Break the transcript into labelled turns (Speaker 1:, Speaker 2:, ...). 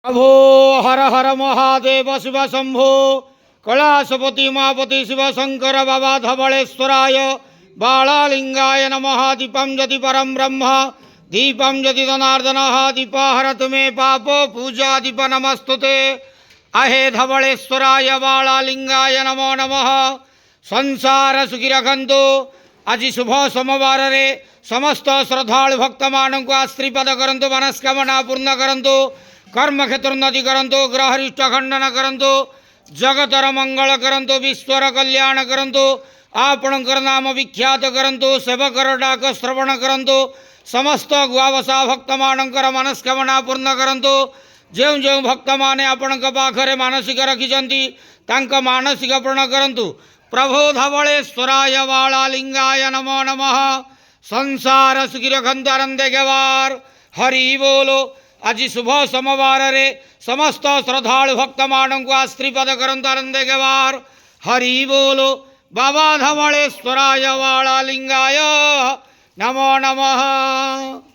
Speaker 1: अभो हर हर महादेव शिव शंभो कैलासपति मापति शिव शंकर बाबा धवलेश्वराय बालालिंगाय नमः। दीपं ज्योति परम ब्रह्म दीपं ज्योति जनार्दनः दीपाहरतु मे पापो पूजा दीप नमस्तुते। अहे धवलेश्वराय बालालिंगाय नमो नमः। संसार सुखी रखंतु। आज शुभ सोमवार रे समस्त श्रद्धालु भक्त मान को आशीर्वाद करंतु, मनस्कामना पूर्ण करंतु, कर्म क्षेत्र उन्नति करंतु, ग्रहरिष्ट खंडन करंतु, जगतर मंगल करंतु, विश्वर कल्याण करंतु, आपणकर नाम विख्यात करंतु, सेवकर डाक श्रवण करंतु, समस्त गुआवसा भक्त मानकर मनस्कामना पूर्ण करंतु। जो जो भक्त माने आपणक पाखरे मानसिक रखिछंती तांका मानसिक पूर्ण करंतु। प्रभो धवलेश्वराय बालालिंगाय नमो नमः। संसार सुखी रखंतु, आनंद गवार हरि बोलो। आज शुभ सोमवार रे समस्त श्रद्धालु भक्त मान को आशीर्वाद करंतु, आनंद गवार हरि बोलो। बाबा धवलेश्वराय बालालिंगाय नमो नमः।